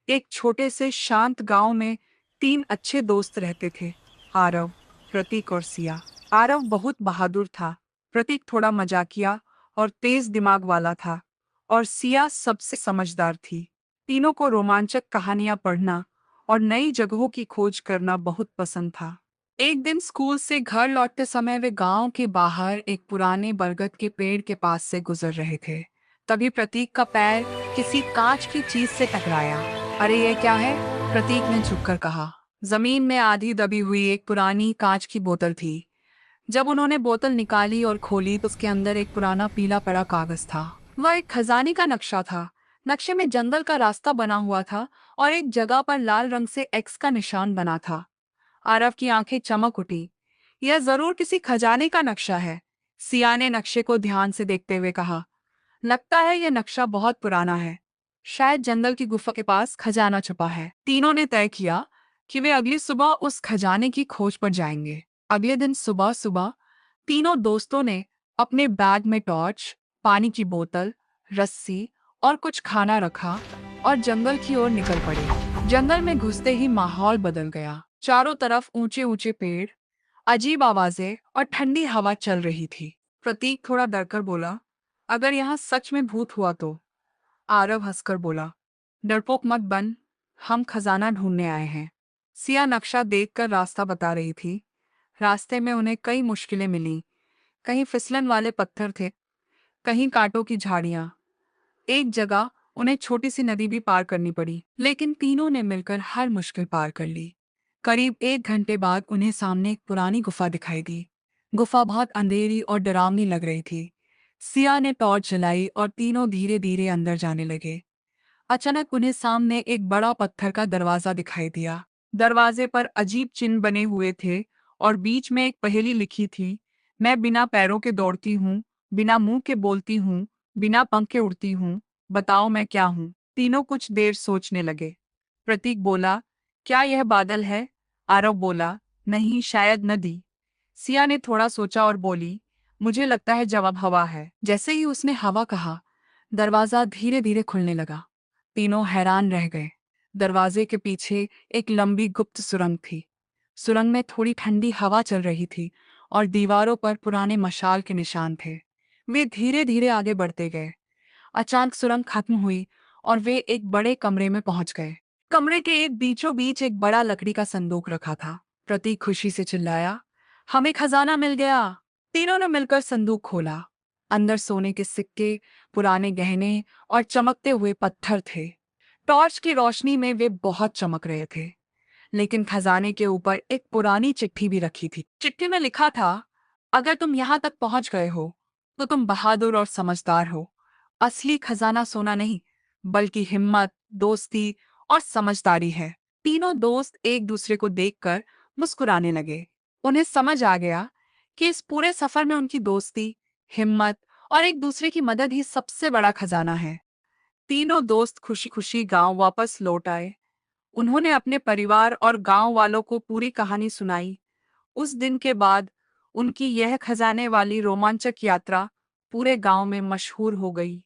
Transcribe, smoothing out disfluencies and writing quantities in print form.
एक छोटे से शांत गांव में तीन अच्छे दोस्त रहते थे। आरव, प्रतीक और सिया। आरव बहुत बहादुर था। प्रतीक थोड़ा मजाकिया और तेज दिमाग वाला था। और सिया सबसे समझदार थी। तीनों को रोमांचक कहानियां पढ़ना और नई जगहों की खोज करना बहुत पसंद था। एक दिन स्कूल से घर लौटते समय वे गांव के बाहर एक पुराने बरगद के पेड़ के पास से गुजर रहे थे। तभी प्रतीक का पैर किसी कांच की चीज से टकराया। अरे ये क्या है? प्रतीक ने झुककर कहा। जमीन में आधी दबी हुई एक पुरानी कांच की बोतल थी। जब उन्होंने बोतल निकाली और खोली तो उसके अंदर एक पुराना पीला पड़ा कागज था। वह एक खजाने का नक्शा था। नक्शे में जंगल का रास्ता बना हुआ था और एक जगह पर लाल रंग से एक्स का निशान बना था। आरव की आंखें चमक उठी। यह जरूर किसी खजाने का नक्शा है। सिया ने नक्शे को ध्यान से देखते हुए कहा। लगता है यह नक्शा बहुत पुराना है। शायद जंगल की गुफा के पास खजाना छुपा है। तीनों ने तय किया कि वे अगली सुबह उस खजाने की खोज पर जाएंगे। अगले दिन सुबह सुबह तीनों दोस्तों ने अपने बैग में टॉर्च, पानी की बोतल, रस्सी और कुछ खाना रखा और जंगल की ओर निकल पड़े। जंगल में घुसते ही माहौल बदल गया। चारों तरफ ऊंचे ऊंचे पेड़, अजीब आवाजें और ठंडी हवा चल रही थी। प्रतीक थोड़ा डरकर बोला, अगर यहाँ सच में भूत हुआ तो? आरव हंसकर बोला, डरपोक मत बन, हम खजाना ढूंढने आए हैं। सिया नक्शा देखकर रास्ता बता रही थी। रास्ते में उन्हें कई मुश्किलें मिली। कहीं फिसलन वाले पत्थर थे, कहीं कांटों की झाड़ियां। एक जगह उन्हें छोटी सी नदी भी पार करनी पड़ी, लेकिन तीनों ने मिलकर हर मुश्किल पार कर ली। करीब 1 घंटे बाद उन्हें सामने एक पुरानी गुफा दिखाई दी। गुफा बहुत अंधेरी और डरावनी लग रही थी। सिया ने टॉर्च जलाई और तीनों धीरे धीरे अंदर जाने लगे। अचानक उन्हें सामने एक बड़ा पत्थर का दरवाजा दिखाई दिया। दरवाजे पर अजीब चिन्ह बने हुए थे और बीच में एक पहेली लिखी थी। मैं बिना पैरों के दौड़ती हूँ, बिना मुंह के बोलती हूँ, बिना पंख के उड़ती हूँ, बताओ मैं क्या हूँ? तीनों कुछ देर सोचने लगे। प्रतीक बोला, क्या यह बादल है? आरव बोला, नहीं, शायद नदी। सिया ने थोड़ा सोचा और बोली, मुझे लगता है जवाब हवा है। जैसे ही उसने हवा कहा, दरवाजा धीरे धीरे खुलने लगा। तीनों हैरान रह गए। दरवाजे के पीछे एक लंबी गुप्त सुरंग थी। सुरंग में थोड़ी ठंडी हवा चल रही थी और दीवारों पर पुराने मशाल के निशान थे। वे धीरे धीरे आगे बढ़ते गए। अचानक सुरंग खत्म हुई और वे एक बड़े कमरे में पहुंच गए। कमरे के एक बीचों बीच एक बड़ा लकड़ी का संदूक रखा था। प्रतीक खुशी से चिल्लाया, हमें खजाना मिल गया। तीनों ने मिलकर संदूक खोला। अंदर सोने के सिक्के, पुराने गहने और चमकते हुए पत्थर थे। टॉर्च की रोशनी में वे बहुत चमक रहे थे। लेकिन खजाने के ऊपर एक पुरानी चिट्ठी भी रखी थी। चिट्ठी में लिखा था, अगर तुम यहाँ तक पहुंच गए हो तो तुम बहादुर और समझदार हो। असली खजाना सोना नहीं, बल्कि हिम्मत, दोस्ती और समझदारी है। तीनों दोस्त एक दूसरे को देखकर मुस्कुराने लगे। उन्हें समझ आ गया कि इस पूरे सफर में उनकी दोस्ती, हिम्मत और एक दूसरे की मदद ही सबसे बड़ा खजाना है। तीनों दोस्त खुशी खुशी गांव वापस लौट आए। उन्होंने अपने परिवार और गांव वालों को पूरी कहानी सुनाई। उस दिन के बाद उनकी यह खजाने वाली रोमांचक यात्रा पूरे गांव में मशहूर हो गई।